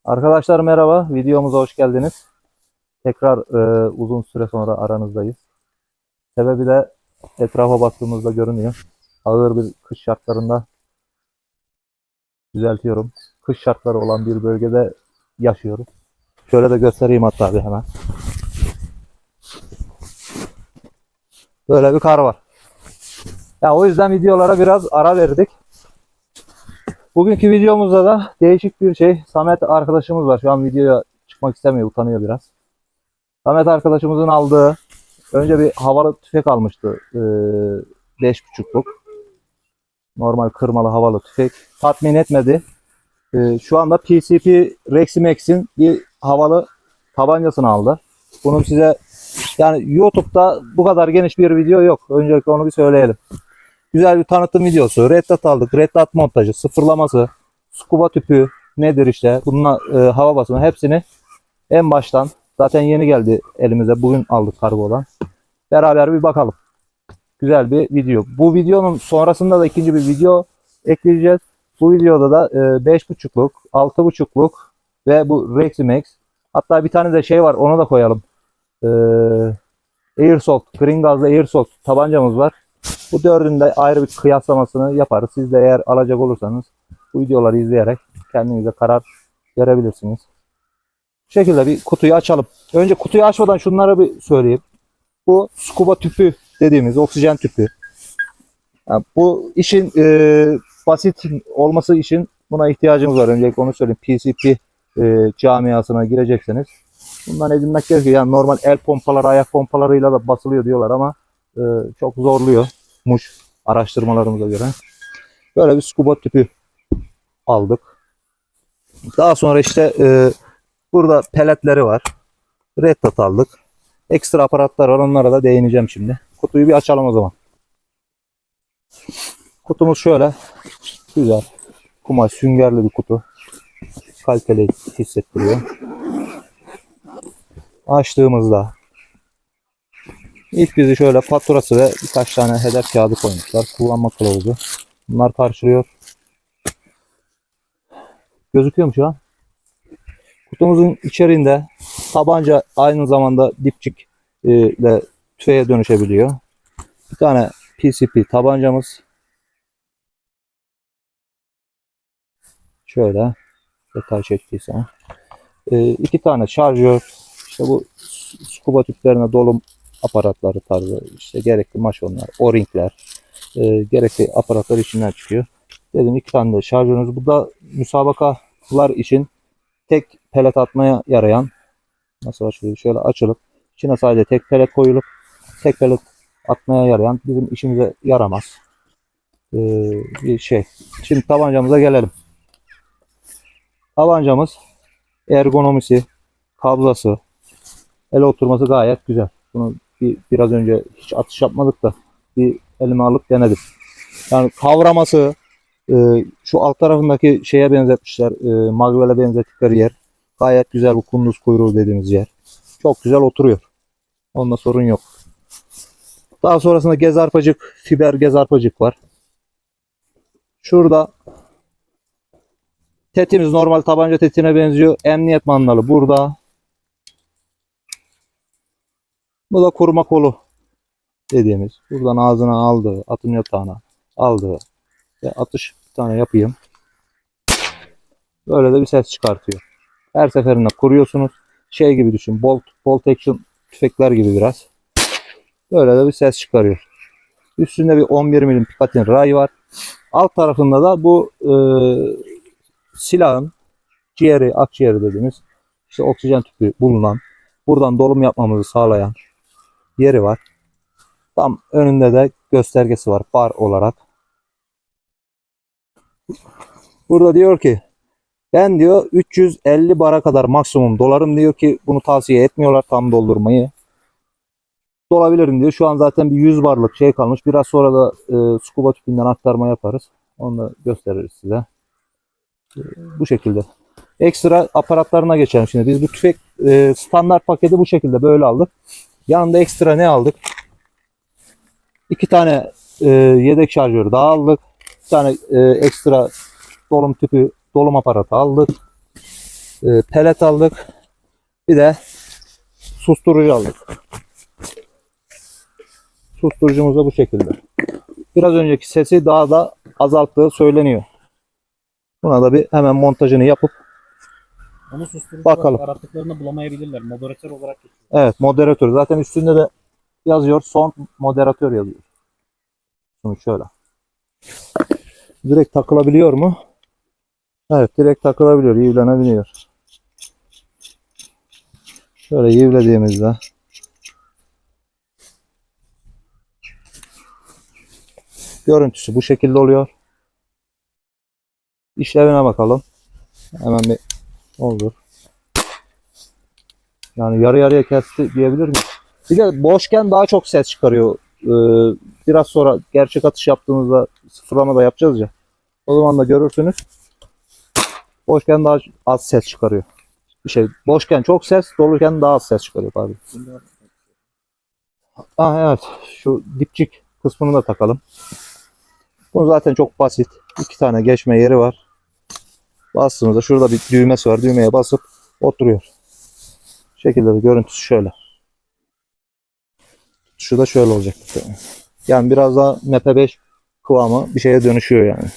Arkadaşlar merhaba, videomuza hoş geldiniz. Tekrar uzun süre sonra aranızdayız. Sebebi de etrafa baktığımızda görünüyor. Ağır bir kış şartlarında düzeltiyorum. Kış şartları olan bir bölgede yaşıyoruz. Şöyle de göstereyim hatta bir hemen. Böyle bir kar var. Ya o yüzden videolara biraz ara verdik. Bugünkü videomuzda da değişik bir şey. Samet arkadaşımız var. Şu an videoya çıkmak istemiyor, utanıyor biraz. Samet arkadaşımızın aldığı önce bir havalı tüfek almıştı. 5.5'luk. Normal kırmalı havalı tüfek. Tatmin etmedi. Şu anda PCP Reximex'in bir havalı tabancasını aldı. Bunu size yani YouTube'da bu kadar geniş bir video yok. Öncelikle onu bir söyleyelim. Güzel bir tanıtım videosu. Red Dot aldık. Red Dot montajı, sıfırlaması, scuba tüpü nedir işte. Bununla hava basımı hepsini en baştan zaten yeni geldi elimize. Bugün aldık kargo olan. Beraber bir bakalım. Güzel bir video. Bu videonun sonrasında da ikinci bir video ekleyeceğiz. Bu videoda da 5.5'luk, 6.5'luk ve bu Reximex. Hatta bir tane de şey var, onu da koyalım. E, Airsoft, green gazlı Airsoft tabancamız var. Bu dördünde ayrı bir kıyaslamasını yaparız. Siz de eğer alacak olursanız bu videoları izleyerek kendinize karar verebilirsiniz. Bu şekilde bir kutuyu açalım. Önce kutuyu açmadan şunları bir söyleyeyim. Bu scuba tüpü dediğimiz oksijen tüpü. Yani bu işin basit olması için buna ihtiyacımız var. Öncelikle onu söyleyeyim. PCP camiasına girecekseniz bundan edinmek gerekiyor. Yani normal el pompaları, ayak pompalarıyla da basılıyor diyorlar ama çok zorluyormuş araştırmalarımıza göre. Böyle bir scuba tüpü aldık. Daha sonra işte burada peletleri var. Red Dot aldık. Ekstra aparatlar var. Onlara da değineceğim şimdi. Kutuyu bir açalım o zaman. Kutumuz şöyle. Güzel. Kumaş süngerli bir kutu. Kaliteli hissettiriyor. Açtığımızda ilk bizi şöyle faturası ve birkaç tane hedef kağıdı koymuşlar. Kullanma kılavuzu. Bunlar karşılıyor. Gözüküyor mu şu an? Kutumuzun içerisinde tabanca aynı zamanda dipçik ile tüfeğe dönüşebiliyor. Bir tane PCP tabancamız. Şöyle detay çektiyse. İki tane şarjör. İşte bu scuba tüplerine dolum aparatları tarzı. İşte gerekli maşonlar, o-ringler. Gerekli aparatlar içinden çıkıyor. Dedim iki tane de şarjörümüz. Bu da müsabakalar için tek pelet atmaya yarayan, nasıl açılıyor? Şöyle açılıp içine sadece tek pelet koyulup tek pelet atmaya yarayan, bizim işimize yaramaz bir şey. Şimdi tabancamıza gelelim. Tabancamız ergonomisi, kabzası, ele oturması gayet güzel. Bunu biraz önce hiç atış yapmadık da bir elime alıp denedim. Yani kavraması, şu alt tarafındaki şeye benzetmişler, magvele benzettikleri yer. Gayet güzel, bu kunduz kuyruğu dediğimiz yer. Çok güzel oturuyor. Onda sorun yok. Daha sonrasında gez arpacık, fiber gez arpacık var. Şurada tetimiz normal tabanca tetine benziyor. Emniyet mandalı burada. Bu da kurma kolu dediğimiz. Buradan ağzına aldığı, atım yatağına aldığı ve atış bir tane yapayım. Böyle de bir ses çıkartıyor. Her seferinde kuruyorsunuz. Şey gibi düşün. Bolt action tüfekler gibi biraz. Böyle de bir ses çıkarıyor. Üstünde bir 11 milim Picatinny ray var. Alt tarafında da bu silahın ciğeri, akciğeri dediğimiz işte oksijen tüpü bulunan, buradan dolum yapmamızı sağlayan yeri var. Tam önünde de göstergesi var bar olarak. Burada diyor ki ben diyor 350 bara kadar maksimum dolarım diyor ki bunu tavsiye etmiyorlar tam doldurmayı. Dolabilirim diyor. Şu an zaten bir 100 barlık şey kalmış. Biraz sonra da scuba tüpünden aktarma yaparız. Onu da gösteririz size. Bu şekilde. Ekstra aparatlarına geçelim şimdi. Biz bu tüfek standart paketi bu şekilde böyle aldık. Yanında ekstra ne aldık? İki tane yedek şarjör daha aldık. Bir tane ekstra dolum tüpü, dolum aparatı aldık. Pelet aldık. Bir de susturucu aldık. Susturucumuz da bu şekilde. Biraz önceki sesi daha da azalttığı söyleniyor. Buna da bir hemen montajını yapıp Onu susturucu bakalım. arattıklarını bulamayabilirler. Moderatör olarak geçiyor. Evet, moderatör. Zaten üstünde de yazıyor. Son moderatör yazıyor. Bunu şöyle. Direkt takılabiliyor mu? Evet, direkt takılabiliyor. Yivlenebiliyor. Şöyle yivlediğimizde görüntüsü bu şekilde oluyor. İşlevine bakalım. Hemen bir olur. Yani yarı yarıya kesti diyebilir miyim? Bir de boşken daha çok ses çıkarıyor. Biraz sonra gerçek atış yaptığımızda sıfırlama da yapacağız ya. O zaman da görürsünüz. Boşken daha az ses çıkarıyor. Boşken çok ses, doluyken daha az ses çıkarıyor. Pardon. Evet. Şu dipçik kısmını da takalım. Bu zaten çok basit. 2 tane geçme yeri var. Bastığımızda şurada bir düğmesi var. Düğmeye basıp oturuyor. Bu şekilde de görüntüsü şöyle. Şu da şöyle olacak. Yani biraz daha MP5 kıvamı bir şeye dönüşüyor yani.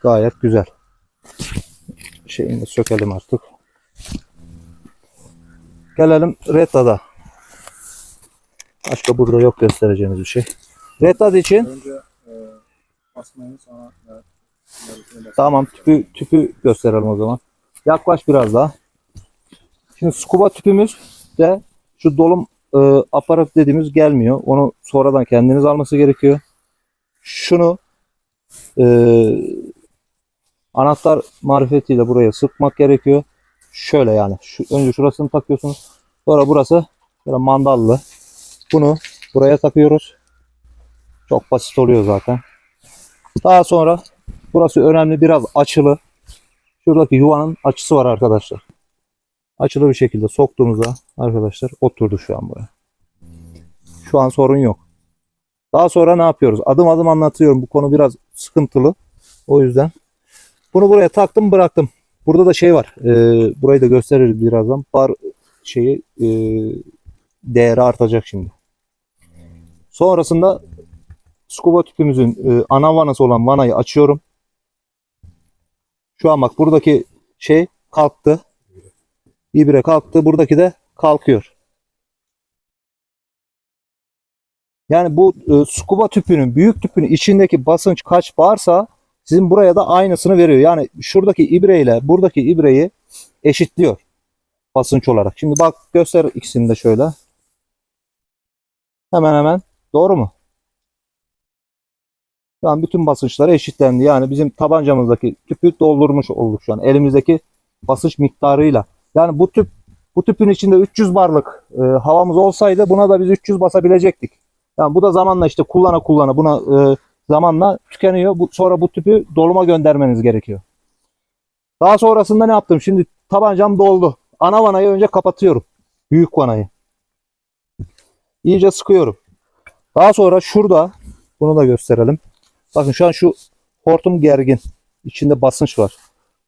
Gayet güzel. Şeyini de sökelim artık. Gelelim Retta'da. Başka burada yok göstereceğimiz bir şey. Retta'da için Önce basmayı sonra tamam, tüpü gösterelim o zaman. Yaklaş biraz daha. Şimdi scuba tüpümüz de şu dolum aparat dediğimiz gelmiyor. Onu sonradan kendiniz alması gerekiyor. Şunu e, anahtar marifetiyle buraya sıkmak gerekiyor. Şöyle yani. Önce şurasını takıyorsunuz. Sonra burası böyle mandallı. Bunu buraya takıyoruz. Çok basit oluyor zaten. Daha sonra burası önemli, biraz açılı. Şuradaki yuvanın açısı var arkadaşlar. Açılı bir şekilde soktuğumuzda arkadaşlar oturdu şu an buraya. Şu an sorun yok. Daha sonra ne yapıyoruz? Adım adım anlatıyorum. Bu konu biraz sıkıntılı. O yüzden bunu buraya taktım, bıraktım. Burada da şey var. Burayı da gösteririz birazdan. Bar şeyi değeri artacak şimdi. Sonrasında scuba tüpümüzün ana vanası olan vanayı açıyorum. Şu an bak buradaki şey kalktı. İbre kalktı. Buradaki de kalkıyor. Yani bu scuba tüpünün, büyük tüpünün içindeki basınç kaç varsa sizin buraya da aynısını veriyor. Yani şuradaki ibreyle buradaki ibreyi eşitliyor basınç olarak. Şimdi bak göster ikisini de şöyle. Hemen hemen. Doğru mu? Şu an bütün basınçları eşitlendi. Yani bizim tabancamızdaki tüpü doldurmuş olduk şu an. Elimizdeki basınç miktarıyla. Yani bu tüpün içinde 300 barlık havamız olsaydı buna da biz 300 basabilecektik. Yani bu da zamanla işte kullana buna zamanla tükeniyor. Sonra bu tüpü doluma göndermeniz gerekiyor. Daha sonrasında ne yaptım? Şimdi tabancam doldu. Ana vanayı önce kapatıyorum. Büyük vanayı. İyice sıkıyorum. Daha sonra şurada bunu da gösterelim. Bakın şu an şu hortum gergin. İçinde basınç var.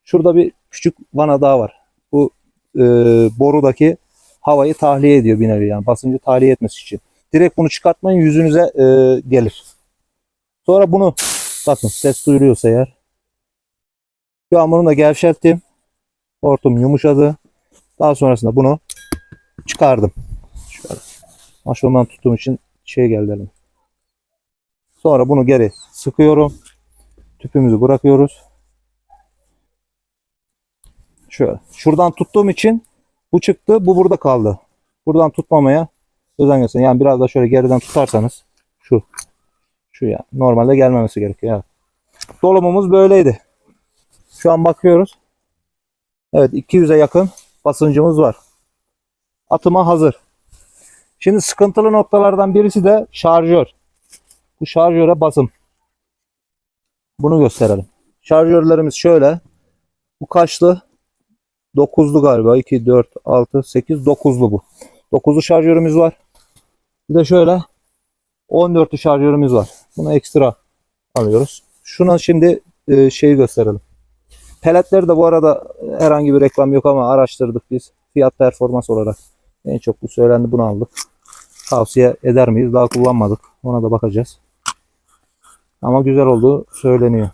Şurada bir küçük vana daha var. Bu borudaki havayı tahliye ediyor bir nevi, yani basıncı tahliye etmesi için. Direkt bunu çıkartmayın, yüzünüze gelir. Sonra bunu bakın ses duyuluyorsa eğer. Şu an bunu da gevşettim. Hortum yumuşadı. Daha sonrasında bunu çıkardım. Şöyle. Aşağıdan tuttuğum için şey geldi elime. Sonra bunu geri sıkıyorum. Tüpümüzü bırakıyoruz. Şöyle. Şuradan tuttuğum için bu çıktı. Bu burada kaldı. Buradan tutmamaya özen gösterin. Yani biraz da şöyle geriden tutarsanız şu ya. Normalde gelmemesi gerekiyor. Evet. Dolumumuz böyleydi. Şu an bakıyoruz. Evet, 200'e yakın basıncımız var. Atıma hazır. Şimdi sıkıntılı noktalardan birisi de şarjör. Bu şarjöre basım. Bunu gösterelim. Şarjörlerimiz şöyle. Bu kaçlı? 9'lu galiba. 2, 4, 6, 8, 9'lu bu. 9'lu şarjörümüz var. Bir de şöyle 14'lü şarjörümüz var. Bunu ekstra alıyoruz. Şuna şimdi şeyi gösterelim. Peletleri de bu arada herhangi bir reklam yok ama araştırdık biz. Fiyat performans olarak en çok bu söylendi, bunu aldık. Tavsiye eder miyiz? Daha kullanmadık. Ona da bakacağız. Ama güzel olduğu söyleniyor.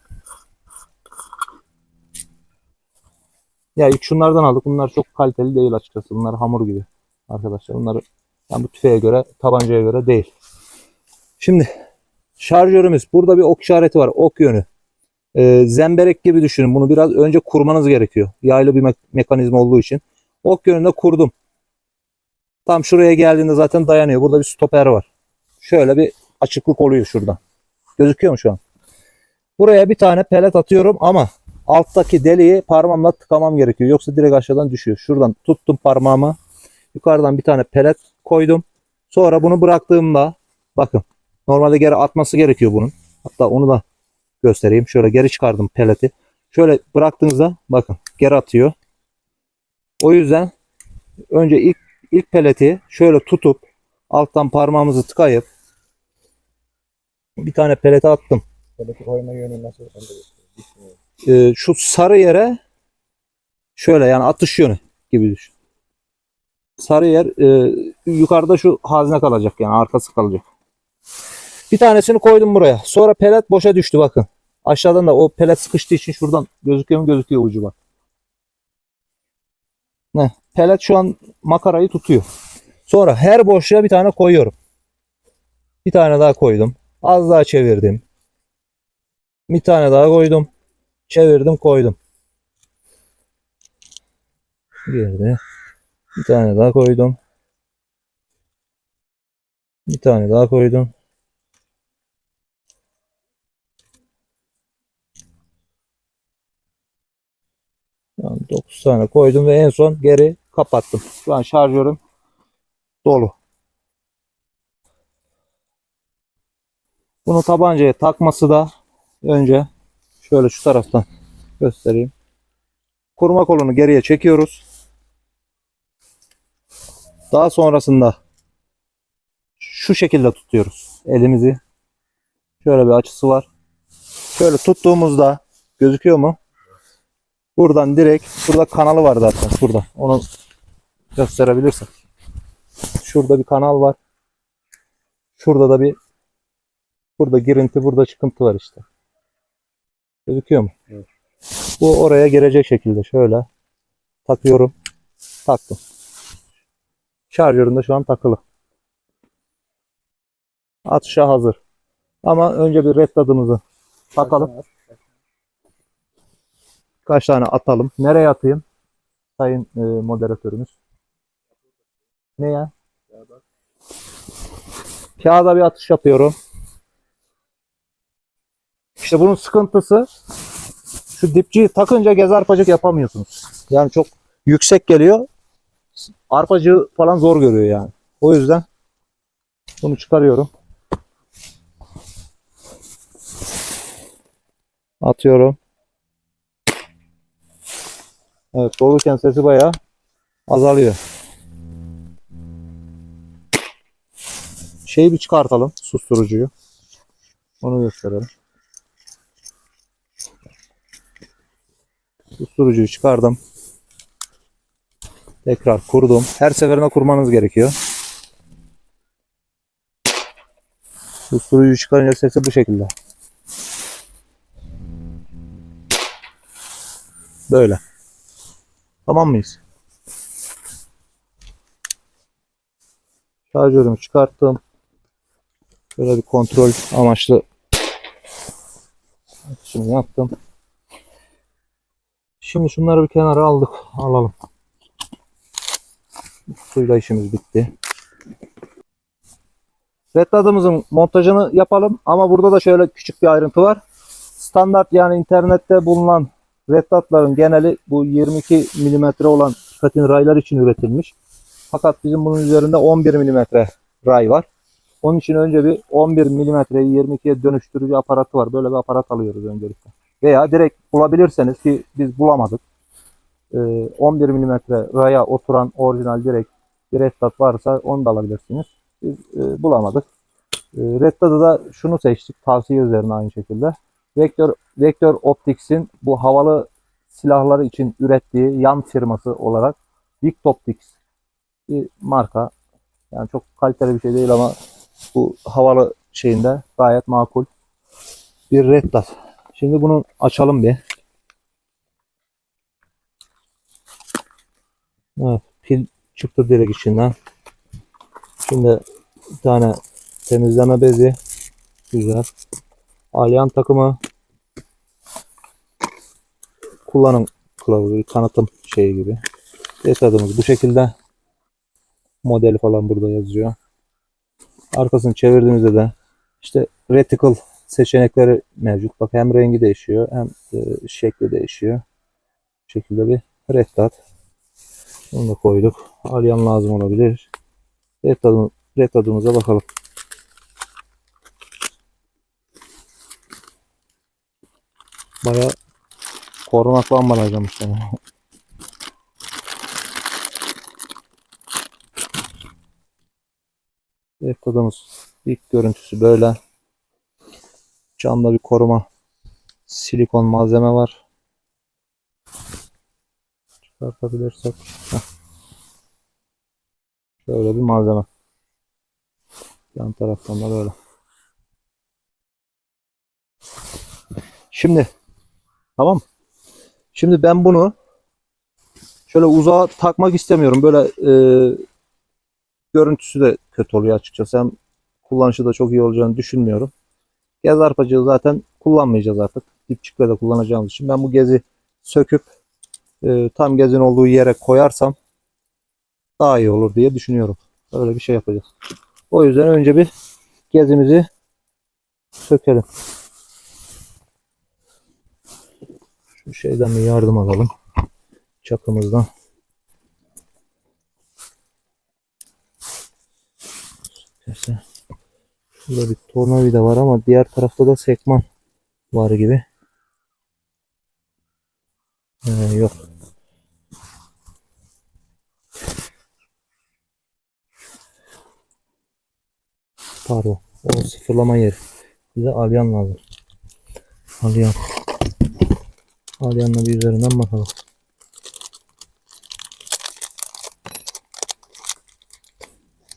Ya ilk şunlardan aldık. Bunlar çok kaliteli değil açıkçası. Bunlar hamur gibi arkadaşlar. Bunları yani bu tüfeğe göre, tabancaya göre değil. Şimdi şarjörümüz. Burada bir ok işareti var. Ok yönü. Zemberek gibi düşünün. Bunu biraz önce kurmanız gerekiyor. Yaylı bir mekanizma olduğu için. Ok yönünde kurdum. Tam şuraya geldiğinde zaten dayanıyor. Burada bir stoper var. Şöyle bir açıklık oluyor şuradan. Gözüküyor mu şu an? Buraya bir tane pelet atıyorum ama alttaki deliği parmağımla tıkamam gerekiyor. Yoksa direkt aşağıdan düşüyor. Şuradan tuttum parmağımı. Yukarıdan bir tane pelet koydum. Sonra bunu bıraktığımda bakın normalde geri atması gerekiyor bunun. Hatta onu da göstereyim. Şöyle geri çıkardım peleti. Şöyle bıraktığınızda bakın geri atıyor. O yüzden önce ilk peleti şöyle tutup alttan parmağımızı tıkayıp bir tane pelete attım. Peleti koyma yönü nasıl? Şu sarı yere şöyle yani atış yönü gibi düşün. Sarı yer yukarıda şu hazne kalacak yani arkası kalacak. Bir tanesini koydum buraya. Sonra pelet boşa düştü bakın. Aşağıdan da o pelet sıkıştığı için şuradan gözüküyor mu, gözüküyor ucu bak. Ne? Pelet şu an makarayı tutuyor. Sonra her boşluğa bir tane koyuyorum. Bir tane daha koydum. Az daha çevirdim. Bir tane daha koydum. Çevirdim koydum. Girdi. Bir tane daha koydum. Bir tane daha koydum. Yani 9 tane koydum ve en son geri kapattım. Şu an şarjörüm dolu. Bunu tabancaya takması da önce şöyle şu taraftan göstereyim. Kurma kolunu geriye çekiyoruz. Daha sonrasında şu şekilde tutuyoruz elimizi. Şöyle bir açısı var. Şöyle tuttuğumuzda gözüküyor mu? Buradan direkt, burada kanalı var zaten şurada. Onu gösterebilirsem. Şurada bir kanal var. Şurada da burada girinti, burada çıkıntı var işte. Gözüküyor mu? Evet. Bu oraya girecek şekilde şöyle takıyorum. Taktım. Şarjörüm de şu an takılı. Atışa hazır. Ama önce bir red tadımızı takalım. Kaç tane atalım? Nereye atayım? Sayın moderatörümüz. Ne ya? Kağıda bir atış yapıyorum. İşte bunun sıkıntısı şu dipçiyi takınca gez arpacık yapamıyorsunuz. Yani çok yüksek geliyor. Arpacığı falan zor görüyor yani. O yüzden bunu çıkarıyorum. Atıyorum. Evet, dolurken sesi bayağı azalıyor. Şeyi bir çıkartalım, susturucuyu. Onu gösterelim. Susturucuyu çıkardım. Tekrar kurdum. Her seferinde kurmanız gerekiyor. Susturucuyu çıkarınca sesi bu şekilde. Böyle. Tamam mıyız? Şarjörümü çıkarttım. Böyle bir kontrol amaçlı şimdi yaptım. Şimdi şunları bir kenara alalım. Suyla işimiz bitti. Redladığımızın montajını yapalım ama burada da şöyle küçük bir ayrıntı var. Standart yani internette bulunan redlatların geneli bu 22 mm olan platin raylar için üretilmiş. Fakat bizim bunun üzerinde 11 mm ray var. Onun için önce bir 11 mm'yi 22'ye dönüştürücü aparatı var. Böyle bir aparat alıyoruz öncelikle. Veya direkt bulabilirseniz ki biz bulamadık. 11 mm raya oturan orijinal direkt bir reddat varsa onu da alabilirsiniz. Biz bulamadık. Redda'da da şunu seçtik. Tavsiye üzerine aynı şekilde. Vektör Optics'in bu havalı silahları için ürettiği yan firması olarak Vic Optics bir marka. Yani çok kaliteli bir şey değil ama bu havalı şeyinde gayet makul bir Red Dot. Şimdi bunu açalım bir. Evet, pil çıktı direkt içinden. Şimdi bir tane temizleme bezi. Güzel. Alyan takımı. Kullanım kılavuzu, tanıtım şeyi gibi. Detayımız bu şekilde. Modeli falan burada yazıyor. Arkasını çevirdiğimizde de işte reticle seçenekleri mevcut. Bak hem rengi değişiyor hem şekli değişiyor. Bu şekilde bir Red Dot. Onu da koyduk. Alyan lazım olabilir. Red Dot'umuza bakalım. Bayağı korunaklı ambalajlamış yani. Red Dot'umuz ilk görüntüsü böyle. Camda bir koruma silikon malzeme var. Çıkartabilirsek. Heh. Şöyle bir malzeme. Yan taraftan da böyle. Şimdi tamam. Şimdi ben bunu şöyle uzağa takmak istemiyorum. Böyle görüntüsü de kötü oluyor açıkçası. Hem kullanışı da çok iyi olacağını düşünmüyorum. Gez arpacığı zaten kullanmayacağız artık. Dipçikle de kullanacağımız için. Ben bu gezi söküp tam gezin olduğu yere koyarsam daha iyi olur diye düşünüyorum. Öyle bir şey yapacağız. O yüzden önce bir gezimizi sökelim. Şu şeyden bir yardım alalım. Çakımızdan. Neyse. Şurada bir tornavida var ama diğer tarafta da sekman var gibi. Yok. Pardon. O sıfırlama yeri. Bize alyan lazım. Alyan. Alyanla bir üzerinden bakalım.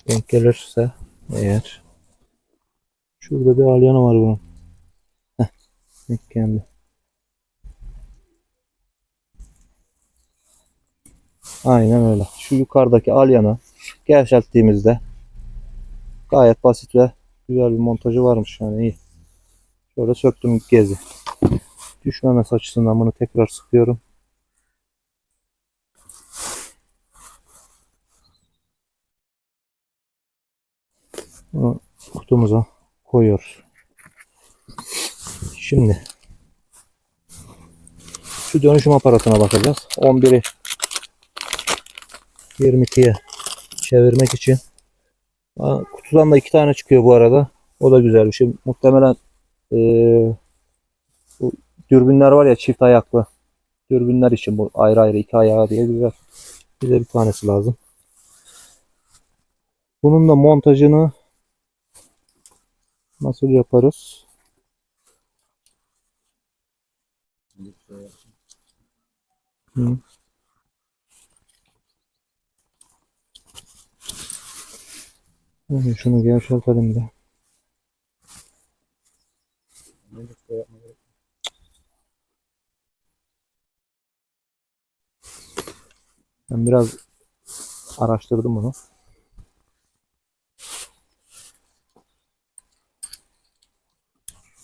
Denk gelirse eğer. Şurada bir alyanı var bunun. Heh. Denk geldi. Aynen öyle. Şu yukarıdaki alyanı gevşettiğimizde gayet basit ve güzel bir montajı varmış yani iyi. Şöyle söktüm gezi. Düşmemesi açısından bunu tekrar sıkıyorum. Bunu kutumuza koyuyoruz. Şimdi şu dönüşüm aparatına bakacağız. 11'i 22'ye çevirmek için. Kutudan da 2 tane çıkıyor bu arada. O da güzel bir şey. Muhtemelen bu dürbünler var ya, çift ayaklı. Dürbünler için bu ayrı ayrı 2 ayağı diye güzel. Bize bir tanesi lazım. Bunun da montajını nasıl yaparız? Hı. Şunu gevşetelim de. Ben biraz araştırdım bunu.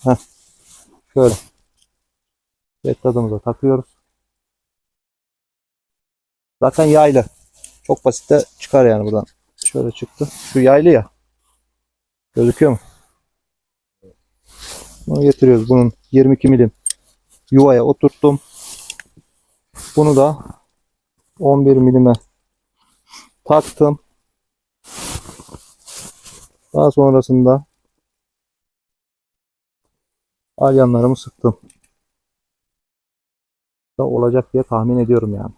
Heh, şöyle. Tadımıza takıyoruz. Zaten yaylı. Çok basit de çıkar yani buradan. Şöyle çıktı. Şu yaylı ya. Gözüküyor mu? Bunu getiriyoruz. Bunun 22 milim yuvaya oturttum. Bunu da 11 milime taktım. Daha sonrasında alyanlarımı sıktım. Da olacak diye tahmin ediyorum yani.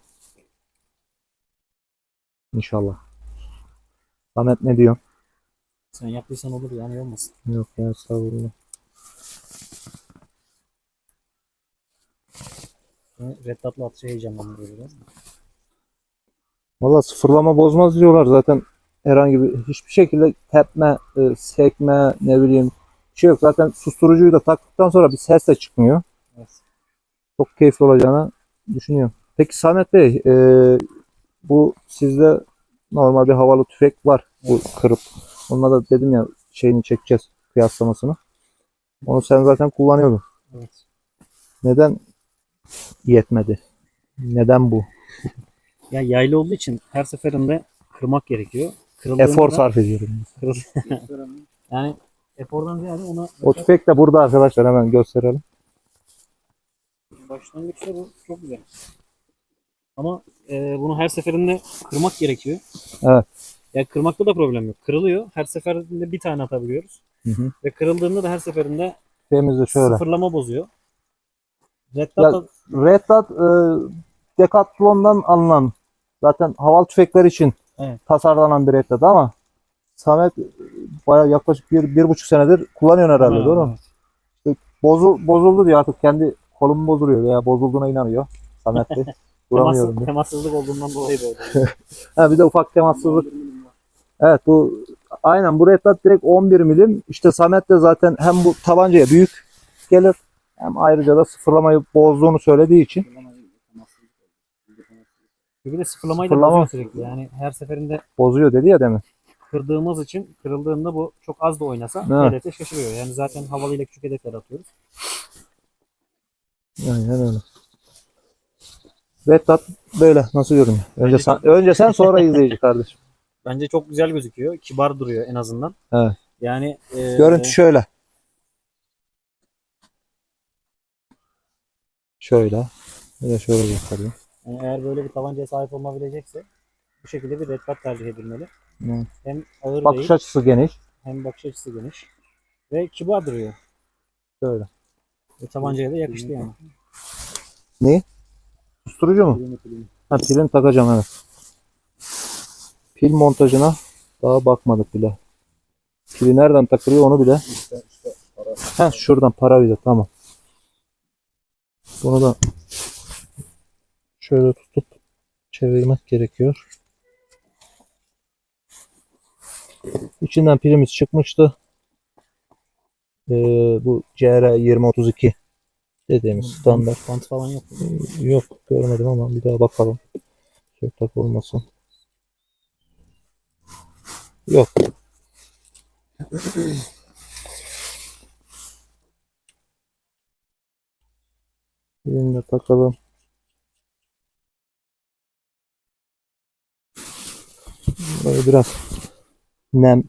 İnşallah. Samet ne diyor? Sen yaptıysan olur yani olmasın. Yok ya, estağfurullah. Red Dot'la atışı heyecanlandırıyor biraz. Valla sıfırlama bozmaz diyorlar zaten, herhangi bir hiçbir şekilde tepme, sekme, ne bileyim bir şey yok. Zaten susturucuyu da taktıktan sonra bir ses de çıkmıyor. Evet. Çok keyifli olacağını düşünüyorum. Peki Samet Bey, bu sizde normal bir havalı tüfek var. Bu kırıp. Onunla da dedim ya şeyini çekeceğiz, kıyaslamasını. Onu sen zaten kullanıyordun. Evet. Neden yetmedi? Neden bu? Ya yaylı olduğu için her seferinde kırmak gerekiyor. Kırıldığında Efor da sarf ediyorum. yani efordan ziyade ona O tüfek de burada arkadaşlar, hemen gösterelim. başlangıçta bu çok güzel. Ama bunu her seferinde kırmak gerekiyor. Evet. Ya kırmakta da problem yok. Kırılıyor. Her seferinde bir tane atabiliyoruz. Hı hı. Ve kırıldığında da her seferinde Tüfeğimiz de şöyle. sıfırlama bozuyor. Red Ya, Dot Red Dot Decathlon'dan alınan zaten havalı tüfekler için Evet. tasarlanan bir Red Dot ama Samet bayağı yaklaşık 1,5 senedir kullanıyor herhalde, Ha, doğru mu? evet. Bozuldu diyor artık, kendi kolum bozuluyor veya bozulduğuna inanıyor Samet Bey. Duramıyorum diyor. Temassızlık olduğundan dolayı böyle. Ha, bir de ufak temassızlık. Evet, bu aynen bu Red Dot direkt 11 milim. İşte Samet de zaten hem bu tabancaya büyük gelir hem ayrıca da sıfırlamayı bozduğunu söylediği için. Bir de sıfırlamayı da Sıfırlama. bozuyor sürekli. Yani her seferinde Bozuyor dedi ya demin. kırdığımız için kırıldığında bu çok az da oynasa Evet. hedefe şaşırıyor. Yani zaten havalıyla küçük hedefler atıyoruz. Aynen öyle. Red Dot böyle nasıl görünüyor? Önce sen sonra izleyici kardeşim. Bence çok güzel gözüküyor. Kibar duruyor en azından. Evet. Yani Görüntü şöyle. Şöyle. Bir de şöyle göstereyim. yani eğer böyle bir tabancaya sahip olabilecekse bu şekilde bir red dot tercih edilmeli. Evet. Hem ağır Bakış değil, açısı geniş. hem bakış açısı geniş ve kibar duruyor. Şöyle. Ve tabancaya da yakıştı yani. Ne? Susturucu mu? Ha, pilini takacağım, evet. Pil montajına daha bakmadık bile. Pili nereden takılıyor onu bile. Ha, şuradan para bize, tamam. Bunu da şöyle tutup çevirmek gerekiyor. İçinden pilimiz çıkmıştı. Bu CR2032 dediğimiz standart. Bant falan yok. Yok, görmedim ama bir daha bakalım. Söktak olmasın. Yok. Birini de takalım. Böyle biraz nem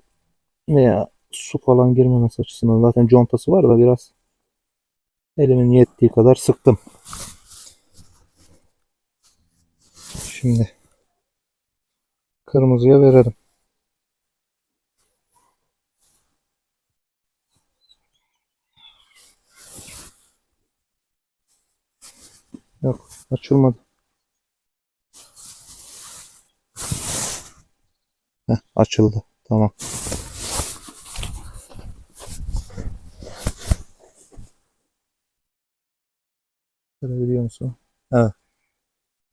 veya su falan girmemesi açısından, zaten contası var da biraz elimin yettiği kadar sıktım. Şimdi kırmızıya verelim. Yok, açılmadı. Heh, açıldı. Tamam. Görebiliyor musun? Evet.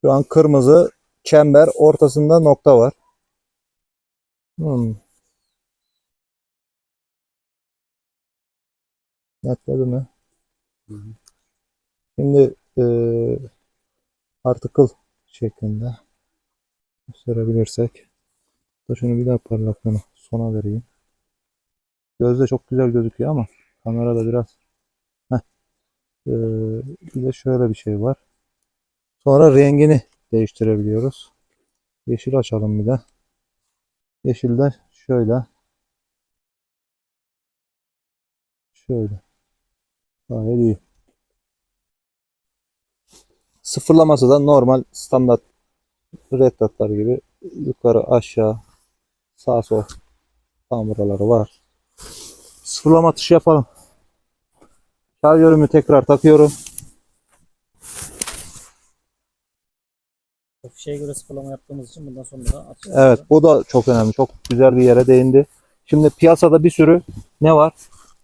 Şu an kırmızı çember, ortasında nokta var. Netledim mi? Şimdi particle şeklinde gösterebilirsek. Da şunu bir daha parlaklığını sona vereyim. Gözde çok güzel gözüküyor ama kamerada biraz. Heh. Bir de şöyle bir şey var. Sonra rengini değiştirebiliyoruz. Yeşil açalım bir de. Yeşilde şöyle. Şöyle. Gayet iyi. Sıfırlaması da normal standart red dotlar gibi yukarı aşağı sağ sol kameraları var. Sıfırlama atışı yapalım. Şarjörümü tekrar takıyorum. Fişeye göre sıfırlama yaptığımız için bundan sonra da atacağız. Evet, bu da çok önemli. Çok güzel bir yere değindi. Şimdi piyasada bir sürü ne var?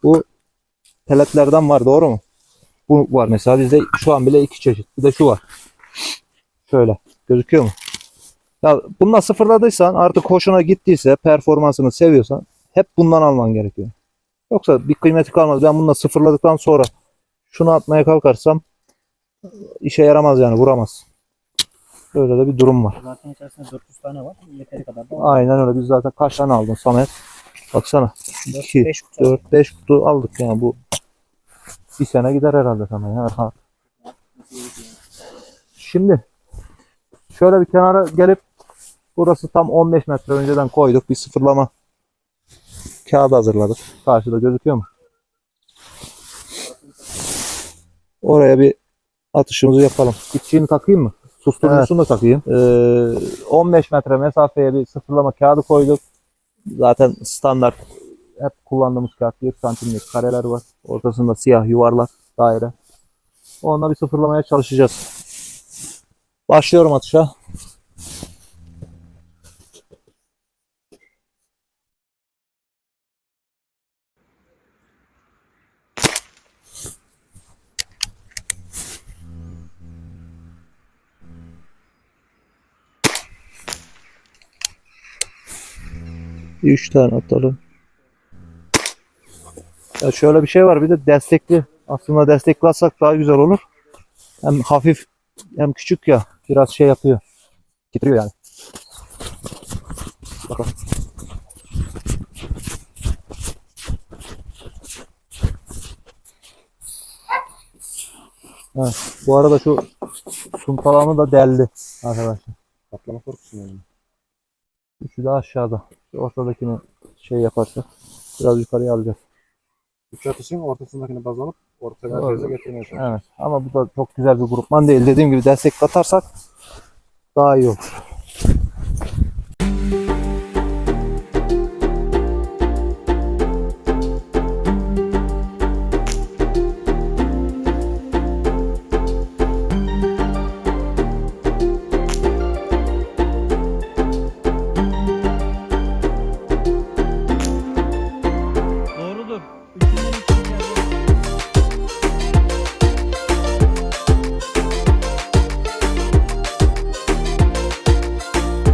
Bu peletlerden var, doğru mu? Bu var mesela bizde şu an bile 2 çeşit. Bir de şu var. Şöyle gözüküyor mu? Ya bununla sıfırladıysan artık hoşuna gittiyse performansını seviyorsan hep bundan alman gerekiyor. Yoksa bir kıymeti kalmaz. Ben bununla sıfırladıktan sonra şunu atmaya kalkarsam işe yaramaz yani vuramaz. Böyle de bir durum var. Zaten içerisinde 400 tane var. Yeteri kadar da var. Aynen öyle. Biz zaten kaç tane aldın Samet? Baksana. 2, 5 kutu. 4, 5 kutu aldık yani bu bir sene gider herhalde sana ya. Ha. Şimdi şöyle bir kenara gelip burası tam 15 metre önceden koyduk. Bir sıfırlama kağıdı hazırladık. Karşıda gözüküyor mu? Oraya bir atışımızı yapalım. İpçiğini takayım mı? Susturucusunu da takayım. 15 metre mesafeye bir sıfırlama kağıdı koyduk. Zaten standart hep kullandığımız kağıt 1 santimlik kareler var. Ortasında siyah yuvarlak daire. Onunla bir sıfırlamaya çalışacağız. Başlıyorum atışa. Bir 3 tane atalım. Ya şöyle bir şey var, bir de destekli. Aslında destekli atsak daha güzel olur. Hem hafif hem küçük ya. Biraz şey yapıyor. Titriyor yani. Bakalım. Ha, bu arada şu suntalağını da deldi arkadaşlar. Patlama korkusu yani. Üçü de aşağıda. Şu ortadakini şey yaparsak biraz yukarıya alacağız. Üç atışın ortasındakini baz alıp orta Doğru. merkeze getirmeye çalışıyoruz. Evet. Ama bu da çok güzel bir grupman değil. Dediğim gibi destek katarsak daha iyi olur.